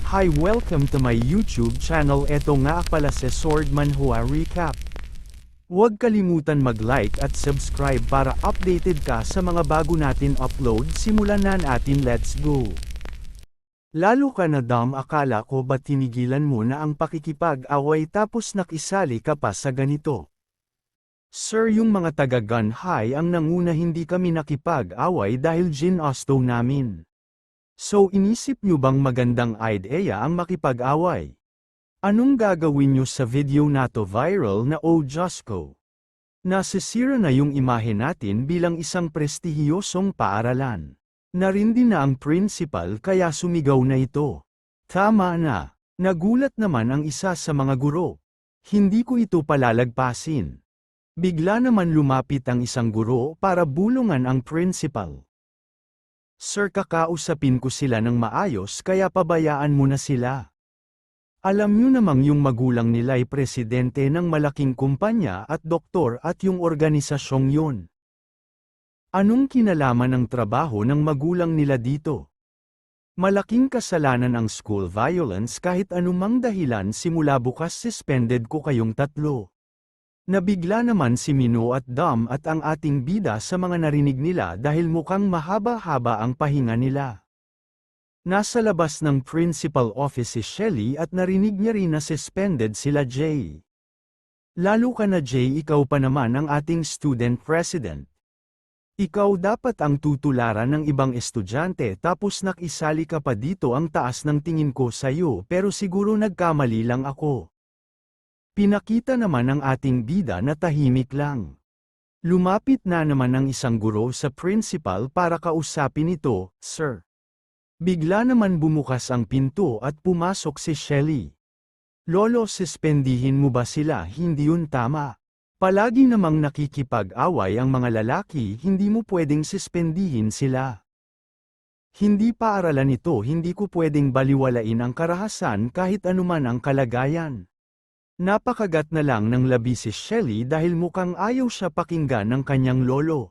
Hi, welcome to my YouTube channel. Eto nga pala si Sword Manhua Recap. Huwag kalimutan mag-like at subscribe para updated ka sa mga bago natin upload. Simulan na natin, let's go! Lalo ka na Dom, akala ko ba't tinigilan mo na ang pakikipag-away tapos nakisali ka pa sa ganito? Sir, yung mga taga-gun high ang nanguna, hindi kami nakipag-away dahil ginasto namin. So inisip nyo bang magandang idea ang makipag-away? Anong gagawin nyo sa video na to viral na oh Diyos ko? Nasisira na yung imahe natin bilang isang prestihiyosong paaralan. Narindi na ang principal kaya sumigaw na ito. Tama na. Nagulat naman ang isa sa mga guro. Hindi ko ito palalagpasin. Bigla naman lumapit ang isang guro para bulungan ang principal. Sir, kakausapin ko sila ng maayos kaya pabayaan mo na sila. Alam nyo namang yung magulang nila ay presidente ng malaking kumpanya at doktor at yung organisasyong yun. Anong kinalaman ng trabaho ng magulang nila dito? Malaking kasalanan ang school violence, kahit anumang dahilan simula bukas suspended ko kayong tatlo. Nabigla naman si Mino at Dom at ang ating bida sa mga narinig nila dahil mukhang mahaba-haba ang pahinga nila. Nasa labas ng principal office si Shelly at narinig niya rin na suspended sila Jay. Lalo ka na Jay, ikaw pa naman ang ating student president. Ikaw dapat ang tutularan ng ibang estudyante tapos nakisali ka pa dito, ang taas ng tingin ko sa'yo, pero siguro nagkamali lang ako. Pinakita naman ng ating bida na tahimik lang. Lumapit na naman ang isang guro sa principal para kausapin ito, Sir. Bigla naman bumukas ang pinto at pumasok si Shelly. Lolo, suspendihin mo ba sila? Hindi yun tama. Palagi namang nakikipag-away ang mga lalaki, hindi mo pwedeng suspendihin sila. Hindi paaralan ito, hindi ko pwedeng baliwalain ang karahasan kahit anuman ang kalagayan. Napakagat na lang ng labi si Shelly dahil mukhang ayaw siya pakinggan ng kanyang lolo.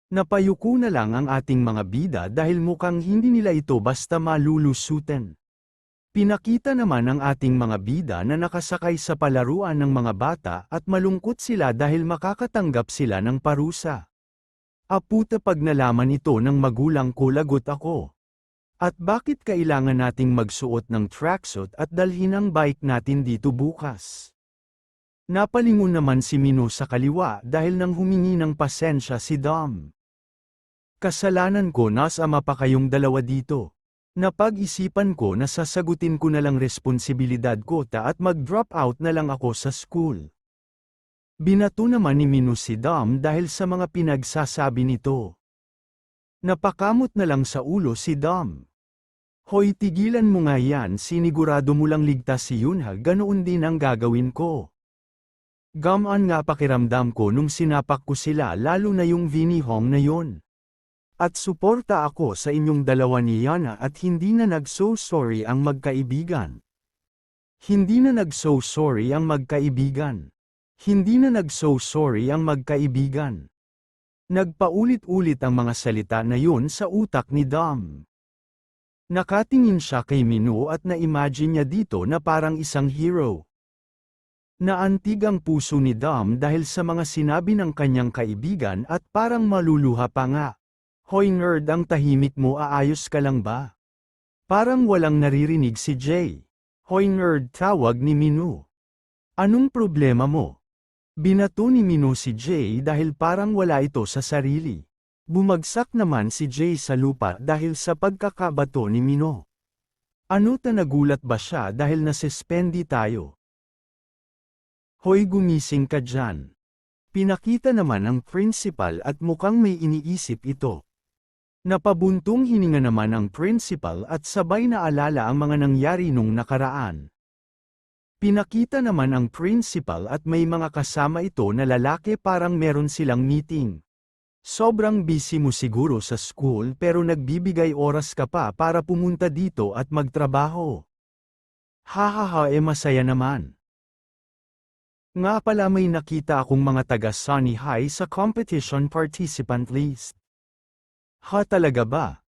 Napayuko na lang ang ating mga bida dahil mukhang hindi nila ito basta malulusutin. Pinakita naman ang ating mga bida na nakasakay sa palaruan ng mga bata at malungkot sila dahil makakatanggap sila ng parusa. Aputa, pag nalaman ito ng magulang ko, lagot ako. At bakit kailangan nating magsuot ng tracksuit at dalhin ang bike natin dito bukas? Napalingon naman si Mino sa kaliwa dahil nang humingi ng pasensya si Dom. Kasalanan ko, nasama pa kayong dalawa dito. Napag-isipan ko na sasagutin ko na lang responsibilidad ko at mag-drop out na lang ako sa school. Binato naman ni Mino si Dom dahil sa mga pinagsasabi nito. Napakamot na lang sa ulo si Dom. Hoy, tigilan mo nga yan, sinigurado mo lang ligtas si Yunha, ganoon din ang gagawin ko. Gamaan nga pakiramdam ko nung sinapak ko sila, lalo na yung Vinnie Hong na yun. At suporta ako sa inyong dalawa ni Yana at hindi na nag-so sorry ang magkaibigan. Hindi na nag-so sorry ang magkaibigan. Hindi na nag-so sorry ang magkaibigan. Nagpaulit-ulit ang mga salita na yun sa utak ni Dom. Nakatingin siya kay Mino at na-imagine niya dito na parang isang hero. Naantig ang puso ni Dom dahil sa mga sinabi ng kanyang kaibigan at parang maluluha pa nga. Hoy nerd, ang tahimik mo, aayos ka lang ba? Parang walang naririnig si Jay. Hoy nerd, tawag ni Mino. Anong problema mo? Binato ni Mino si Jay dahil parang wala ito sa sarili. Bumagsak naman si Jay sa lupa dahil sa pagkakabato ni Mino. Ano, nagulat ba siya dahil nasuspend tayo? Hoy, gumising ka dyan. Pinakita naman ang principal at mukhang may iniisip ito. Napabuntong hininga naman ang principal at sabay na alala ang mga nangyari nung nakaraan. Pinakita naman ang principal at may mga kasama ito na lalaki, parang meron silang meeting. Sobrang busy mo siguro sa school pero nagbibigay oras ka pa para pumunta dito at magtrabaho. Hahaha, masaya naman. Nga pala, may nakita akong mga taga Sunny High sa competition participant list. Ha, talaga ba?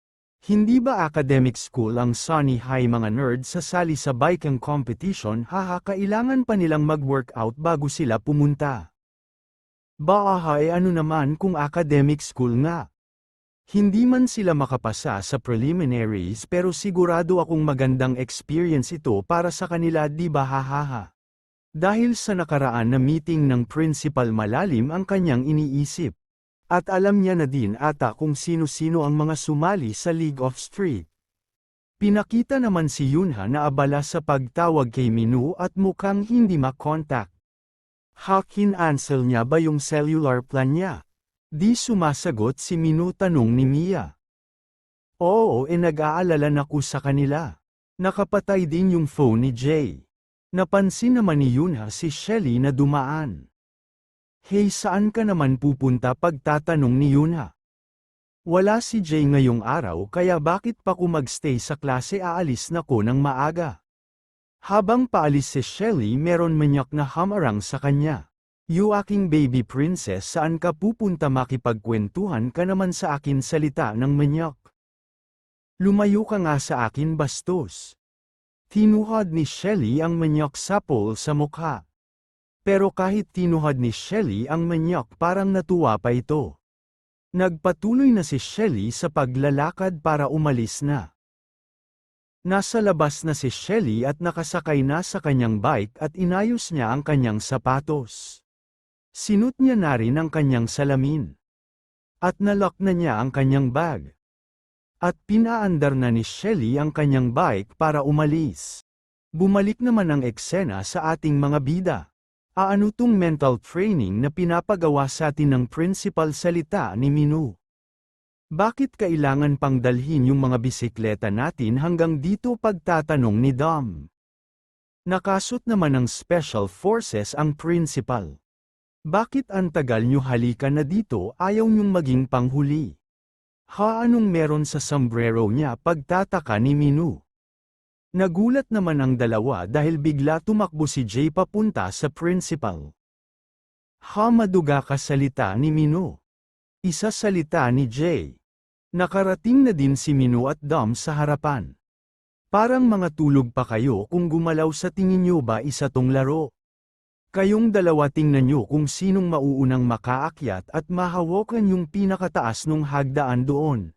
Hindi ba academic school ang Sunny High? Mga nerd sasali sa biking competition, haha, kailangan pa nilang mag-workout bago sila pumunta. Ano naman kung academic school nga? Hindi man sila makapasa sa preliminaries pero sigurado akong magandang experience ito para sa kanila, di ba, hahaha. Dahil sa nakaraan na meeting ng principal, malalim ang kanyang iniisip. At alam niya na din ata kung sino-sino ang mga sumali sa League of Street. Pinakita naman si Yunha na abala sa pagtawag kay Minu at mukhang hindi makontak. Kinancel niya ba yung cellular plan niya? Di sumasagot si Minu, tanong ni Mia. Oo, nag-aalala na ko sa kanila. Nakapatay din yung phone ni Jay. Napansin naman ni Yunha si Shelly na dumaan. Hey, saan ka naman pupunta? Pagtatanong ni Yunha. Wala si Jay ngayong araw kaya bakit pa ko magstay sa klase, aalis na ko ng maaga. Habang paalis si Shelly, meron manyak na hamarang sa kanya. You aking baby princess, saan ka pupunta? Makipagkwentuhan ka naman sa akin, salita ng manyak. Lumayo ka nga sa akin, bastos. Tinuhad ni Shelly ang manyak sapol sa mukha. Pero kahit tinuhad ni Shelly ang manyak, parang natuwa pa ito. Nagpatuloy na si Shelly sa paglalakad para umalis na. Nasa labas na si Shelly at nakasakay na sa kanyang bike at inayos niya ang kanyang sapatos. Sinut niya na rin ang kanyang salamin. At nalock na niya ang kanyang bag. At pinaandar na ni Shelly ang kanyang bike para umalis. Bumalik naman ang eksena sa ating mga bida. Ano tong mental training na pinapagawa sa atin ng principal, salita ni Minu. Bakit kailangan pang dalhin yung mga bisikleta natin hanggang dito? Pagtatanong ni Dom. Nakasut naman ng special forces ang principal. Bakit ang tagal nyo? Halika na dito, ayaw nyong maging panghuli. Anong meron sa sombrero niya? Pagtataka ni Minu. Nagulat naman ang dalawa dahil bigla tumakbo si Jay papunta sa principal. Maduga ka, salita ni Minu. Isa, salita ni Jay. Nakarating na din si Minu at Dom sa harapan. Parang mga tulog pa kayo kung gumalaw, sa tingin nyo ba isa tong laro? Kayong dalawa, tingnan nyo kung sinong mauunang makaakyat at mahawakan yung pinakataas nung hagdaan doon.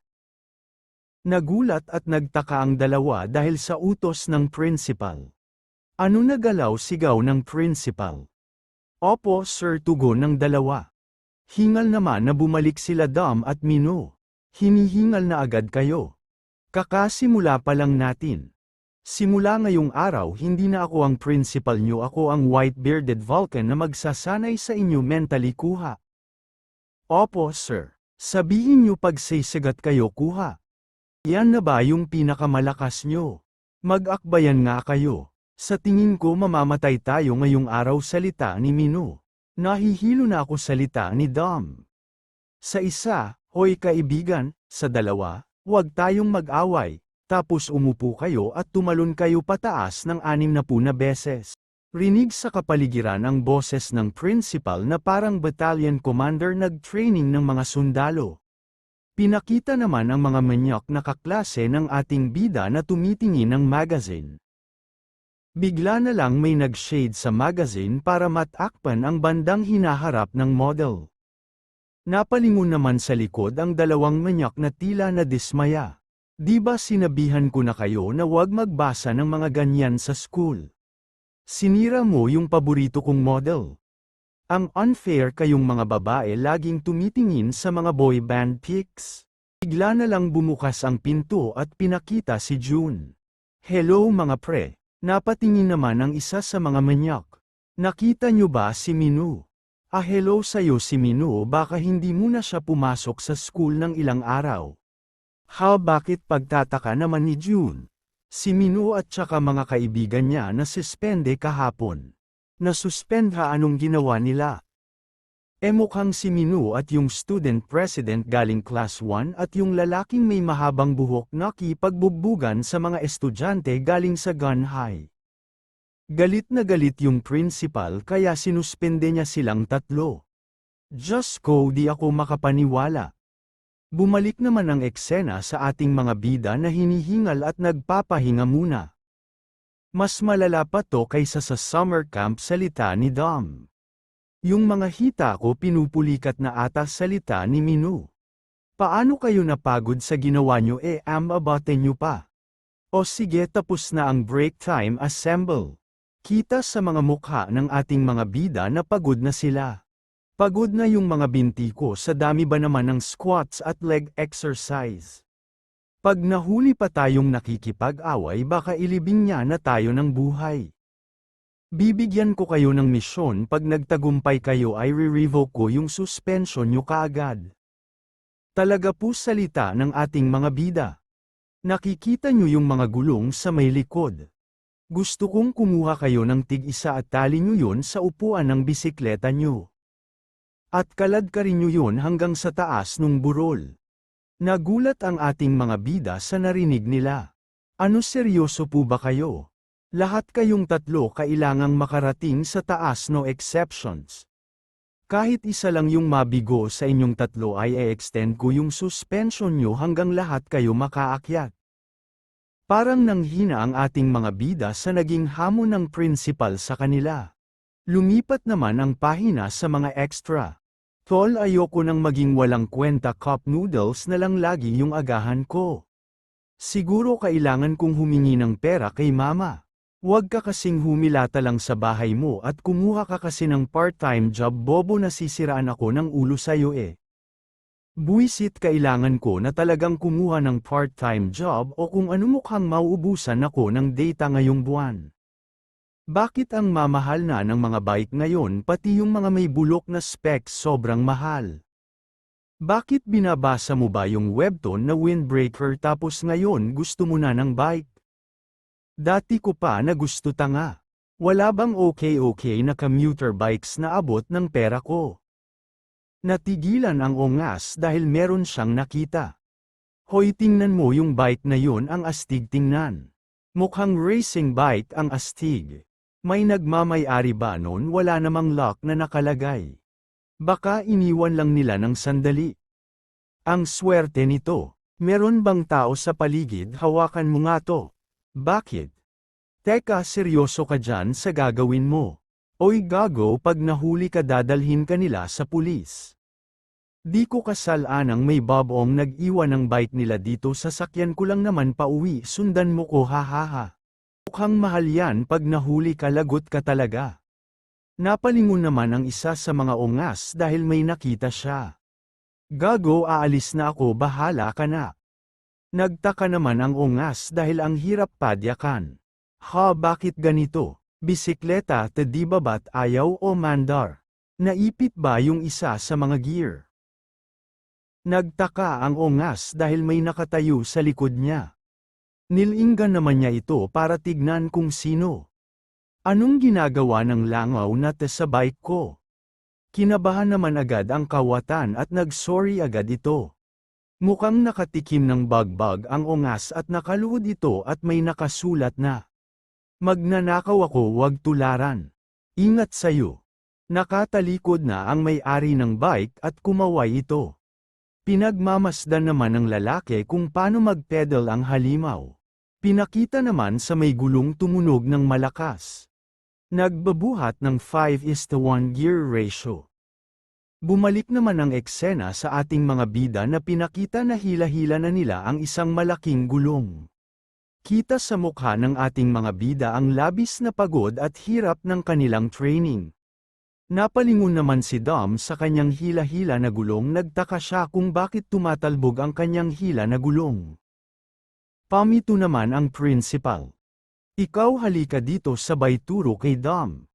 Nagulat at nagtaka ang dalawa dahil sa utos ng principal. Ano nagalaw? Sigaw ng principal. Opo sir, tugon ng dalawa. Hingal naman na bumalik sila Dom at Minu. Hinihingal na agad kayo. Kakasimula pa lang natin. Simula ngayong araw hindi na ako ang principal nyo, ako ang white-bearded Vulcan na magsasanay sa inyo mentally, kuha. Opo sir. Sabihin nyo pag sisagat kayo, kuha. Yan na ba yung pinakamalakas nyo? Mag-akbayan nga kayo. Sa tingin ko mamamatay tayo ngayong araw, salita ni Minu. Nahihilo na ako, salita ni Dom. Sa isa, hoy kaibigan, sa dalawa, huwag tayong mag-away. Tapos umupo kayo at tumalon kayo pataas ng 60 na beses. Rinig sa kapaligiran ang boses ng principal na parang battalion commander nag-training ng mga sundalo. Pinakita naman ang mga manyak na kaklase ng ating bida na tumitingin ng magazine. Bigla na lang may nag-shade sa magazine para matakpan ang bandang hinaharap ng model. Napalingon naman sa likod ang dalawang manyak na tila na dismaya. Di ba sinabihan ko na kayo na huwag magbasa ng mga ganyan sa school? Sinira mo yung paborito kong model. Ang unfair kayong mga babae, laging tumitingin sa mga boy band pics. Bigla na lang bumukas ang pinto at pinakita si June. Hello mga pre. Napatingin naman ang isa sa mga manyak. Nakita nyo ba si Minu? Hello sa'yo si Minu, baka hindi mo na siya pumasok sa school ng ilang araw. Bakit? Pagtataka naman ni June. Si Minu at saka mga kaibigan niya na suspende kahapon. Nasuspend anong ginawa nila? Mukhang si Minu at yung student president galing class 1 at yung lalaking may mahabang buhok nakipagbubugan sa mga estudyante galing sa gun high. Galit na galit yung principal kaya sinuspende niya silang tatlo. Diyos ko, di ako makapaniwala. Bumalik naman ang eksena sa ating mga bida na hinihingal at nagpapahinga muna. Mas malala pa to kaysa sa summer camp salita ni Dom. Yung mga hita ko pinupulikat na ata salita ni Minu. Paano kayo napagod sa ginawa nyo abate nyo pa? O sige tapos na ang break time assemble. Kita sa mga mukha ng ating mga bida na pagod na sila. Pagod na yung mga binti ko sa dami ba naman ng squats at leg exercise. Pag nahuli pa tayong nakikipag-away baka ilibing niya na tayo ng buhay. Bibigyan ko kayo ng misyon pag nagtagumpay kayo ay re-revoke ko yung suspension nyo kaagad. Talaga po salita ng ating mga bida. Nakikita nyo yung mga gulong sa may likod. Gusto kong kumuha kayo ng tig-isa at tali nyo yun sa upuan ng bisikleta nyo. At kalad ka rin nyo yun hanggang sa taas nung burol. Nagulat ang ating mga bida sa narinig nila. Ano seryoso po ba kayo? Lahat kayong tatlo kailangang makarating sa taas no exceptions. Kahit isa lang yung mabigo sa inyong tatlo ay e-extend ko yung suspension nyo hanggang lahat kayo makaakyat. Parang nanghina ang ating mga bida sa naging hamon ng principal sa kanila. Lumipat naman ang pahina sa mga extra. Tol ayoko nang maging walang kwenta cup noodles na lang lagi yung agahan ko. Siguro kailangan kong humingi ng pera kay mama. Huwag ka kasing humilata lang sa bahay mo at kumuha ka kasi ng part-time job bobo na sisiraan ako ng ulo sa'yo Buisit kailangan ko na talagang kumuha ng part-time job o kung ano mukhang mauubusan ako ng data ngayong buwan. Bakit ang mamahal na ng mga bike ngayon pati yung mga may bulok na specs sobrang mahal? Bakit binabasa mo ba yung webtoon na windbreaker tapos ngayon gusto mo na ng bike? Dati ko pa na gusto tanga. Wala bang okay na commuter bikes na abot ng pera ko? Natigilan ang ongas dahil meron siyang nakita. Hoy tingnan mo yung bike na yun ang astig tingnan. Mukhang racing bike ang astig. May nagmamay-ari ba nun wala namang lock na nakalagay? Baka iniwan lang nila ng sandali. Ang swerte nito. Meron bang tao sa paligid hawakan mo nga to? Bakit? Teka seryoso ka dyan sa gagawin mo. Oy gago pag nahuli ka dadalhin ka nila sa pulis. Di ko kasalanang may babong nag-iwan ng bike nila dito sa sakyan ko lang naman pauwi sundan mo ko hahaha. Mukhang mahal yan pag nahuli ka lagot ka talaga. Napalingon naman ang isa sa mga ongas dahil may nakita siya. Gago aalis na ako bahala ka na. Nagtaka naman ang ongas dahil ang hirap padyakan. Ha bakit ganito? Bisikleta te di babat ayaw o mandar? Naipit ba yung isa sa mga gear? Nagtaka ang ongas dahil may nakatayo sa likod niya. Nilinggan naman niya ito para tignan kung sino. Anong ginagawa ng langaw na te sa bike ko? Kinabahan naman agad ang kawatan at nag-sorry agad ito. Mukhang nakatikim ng bagbag ang ongas at nakaluhod ito at may nakasulat na. Magnanakaw ako wag tularan. Ingat sayo. Nakatalikod na ang may-ari ng bike at kumaway ito. Pinagmamasdan naman ng lalaki kung paano mag-pedal ang halimaw. Pinakita naman sa may gulong tumunog ng malakas. Nagbabuhat ng 5:1 gear ratio. Bumalik naman ang eksena sa ating mga bida na pinakita na hila-hila na nila ang isang malaking gulong. Kita sa mukha ng ating mga bida ang labis na pagod at hirap ng kanilang training. Napalingon naman si Dom sa kanyang hila-hila na gulong nagtaka siya kung bakit tumatalbog ang kanyang hila na gulong. Pamito naman ang principal. Ikaw halika dito sabay turo kay Dom.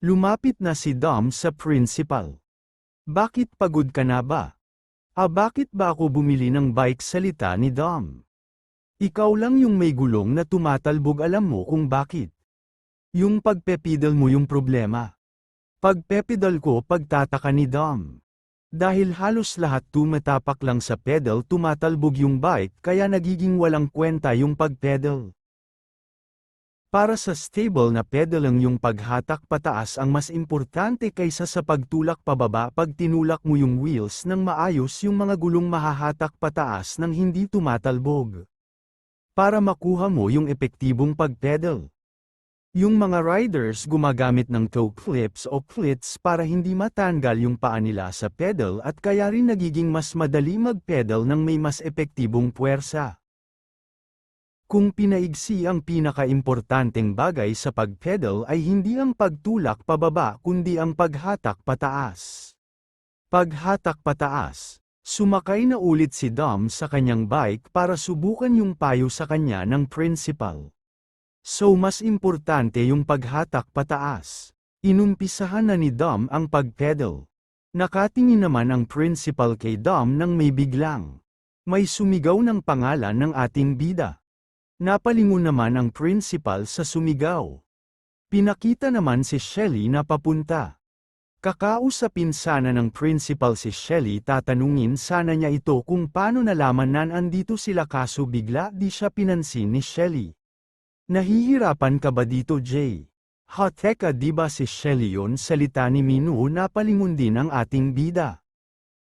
Lumapit na si Dom sa principal. Bakit pagod ka na ba? Bakit ba ako bumili ng bike salita ni Dom? Ikaw lang yung may gulong na tumatalbog alam mo kung bakit. Yung pagpepedal mo yung problema. Pagpepedal ko pagtataka ni Dom. Dahil halos lahat tumatapak lang sa pedal tumatalbog yung bike kaya nagiging walang kwenta yung pagpedal. Para sa stable na pedalang yung paghatak pataas ang mas importante kaysa sa pagtulak pababa. Pag tinulak mo yung wheels ng maayos yung mga gulong mahahatak pataas nang hindi tumatalbog. Para makuha mo yung epektibong pagpedal. Yung mga riders gumagamit ng toe clips o clits para hindi matanggal yung paa nila sa pedal at kaya rin nagiging mas madali magpedal ng may mas epektibong puwersa. Kung pinaigsi ang pinakaimportanteng bagay sa pagpedal ay hindi ang pagtulak pababa kundi ang paghatak pataas. Paghatak pataas. Sumakay na ulit si Dom sa kanyang bike para subukan yung payo sa kanya ng principal. So mas importante yung paghatak pataas. Inumpisahan na ni Dom ang pagpedal. Nakatingin naman ang principal kay Dom nang may biglang. May sumigaw ng pangalan ng ating bida. Napalingon naman ang principal sa sumigaw. Pinakita naman si Shelly na papunta. Kakausapin sana ng principal si Shelly, tatanungin sana niya ito kung paano nalaman na andito sila kaso bigla di siya pinansin ni Shelly. Nahihirapan ka ba dito, Jay? Ha, teka, di ba si Shelly yon? Salita ni Minu. Napalingon din ang ating bida.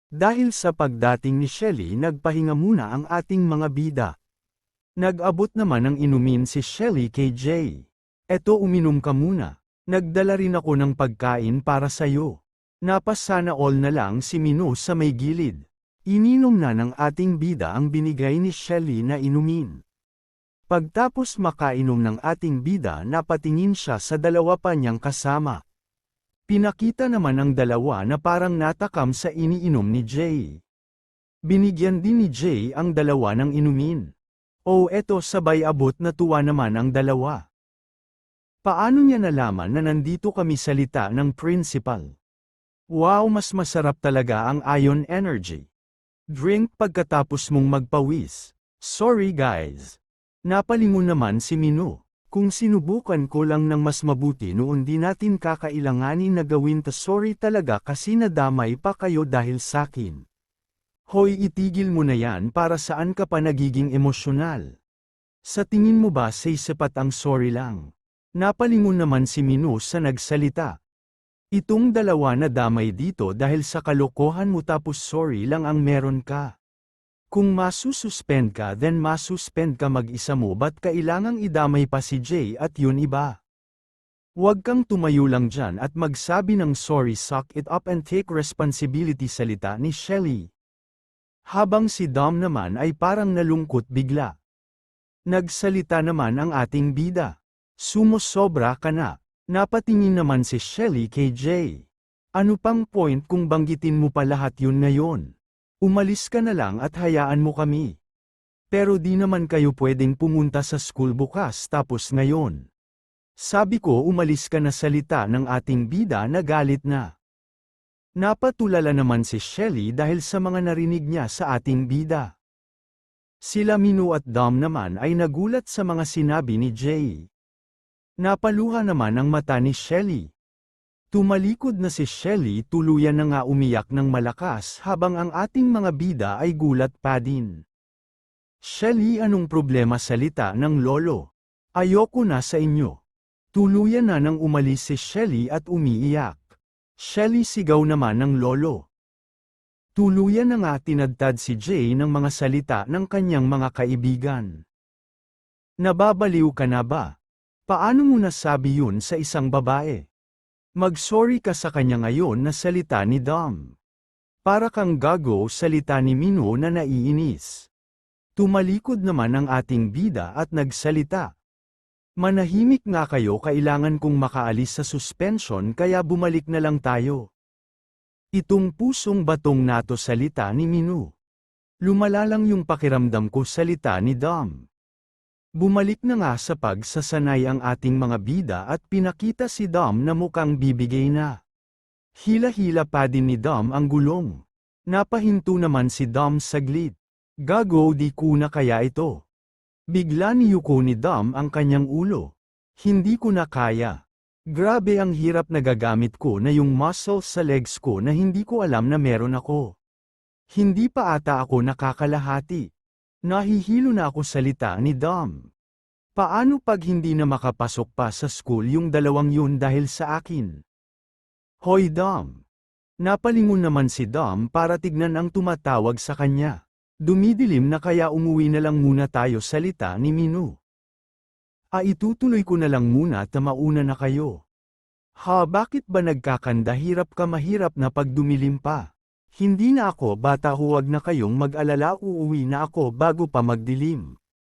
Dahil sa pagdating ni Shelly nagpahinga muna ang ating mga bida. Nag-abot naman ng inumin si Shelly kay Jay. Eto, uminom ka muna. Nagdala rin ako ng pagkain para sayo. Napasana all na lang si Minu sa may gilid. Ininom na ng ating bida ang binigay ni Shelly na inumin. Pagtapos makainom ng ating bida, napatingin siya sa dalawa pa niyang kasama. Pinakita naman ang dalawa na parang natakam sa iniinom ni Jay. Binigyan din ni Jay ang dalawa ng inumin. Oh, eto, sabay abot na tuwa naman ang dalawa. Paano niya nalaman na nandito kami? Salita ng principal. Wow, mas masarap talaga ang ion energy drink pagkatapos mong magpawis. Sorry guys. Napalingon naman si Minu. Kung sinubukan ko lang ng mas mabuti noon, di natin kakailanganin na gawin ta. Sorry talaga kasi nadamay pa kayo dahil sakin. Hoy, itigil mo na yan. Para saan ka pa nagiging emosyonal? Sa tingin mo ba say sapat ang sorry lang? Napalingon naman si Minu sa nagsalita. Itong dalawa na damay dito dahil sa kalokohan mo tapos sorry lang ang meron ka. Kung masususpend ka then masuspend ka mag-isa mo, ba't kailangang idamay pa si Jay at yun iba? Huwag kang tumayo lang dyan at magsabi ng sorry, suck it up and take responsibility, salita ni Shelly. Habang si Dom naman ay parang nalungkot bigla. Nagsalita naman ang ating bida. Sumosobra ka na. Napatingin naman si Shelly kay Jay. Ano pang point kung banggitin mo pa lahat yun ngayon? Umalis ka na lang at hayaan mo kami. Pero di naman kayo pwedeng pumunta sa school bukas tapos ngayon. Sabi ko umalis ka na, salita ng ating bida na galit na. Napatulala naman si Shelly dahil sa mga narinig niya sa ating bida. Sila Minu at Dom naman ay nagulat sa mga sinabi ni Jay. Napaluha naman ang mata ni Shelly. Tumalikod na si Shelly, tuluyan na nga umiyak ng malakas habang ang ating mga bida ay gulat pa din. Shelly, anong problema? Salita ng lolo. Ayoko na sa inyo. Tuluyan na nang umalis si Shelly at umiiyak. Shelly, sigaw naman ng lolo. Tuluyan na nga tinadtad si Jay ng mga salita ng kanyang mga kaibigan. Nababaliw ka na ba? Paano mo nasabi yun sa isang babae? Mag-sorry ka sa kanya ngayon, na salita ni Dom. Para kang gago, salita ni Minu na naiinis. Tumalikod naman ang ating bida at nagsalita. Manahimik nga kayo, kailangan kong makaalis sa suspension kaya bumalik na lang tayo. Itong pusong batong nato, salita ni Minu. Lumala lang yung pakiramdam ko, salita ni Dom. Bumalik na nga sa pagsasanay ang ating mga bida at pinakita si Dom na mukhang bibigay na. Hila-hila pa din ni Dom ang gulong. Napahinto naman si Dom saglit. Gago, di ko na kaya ito. Bigla niyuko ni Dom ang kanyang ulo. Hindi ko na kaya. Grabe, ang hirap, nagagamit ko na yung muscles sa legs ko na hindi ko alam na meron ako. Hindi pa ata ako nakakalahati. Nahihilo na ako, salita ni Dom. Paano pag hindi na makapasok pa sa school yung dalawang yun dahil sa akin? Hoy Dom! Napalingon naman si Dom para tignan ang tumatawag sa kanya. Dumidilim na kaya umuwi na lang muna tayo, salita ni Minu. Itutuloy ko na lang muna at mauna na kayo. Ha, bakit ba nagkakanda, hirap ka, mahirap na pag dumilim pa? Hindi na ako bata, huwag na kayong mag-alala, uuwi na ako bago pa magdilim.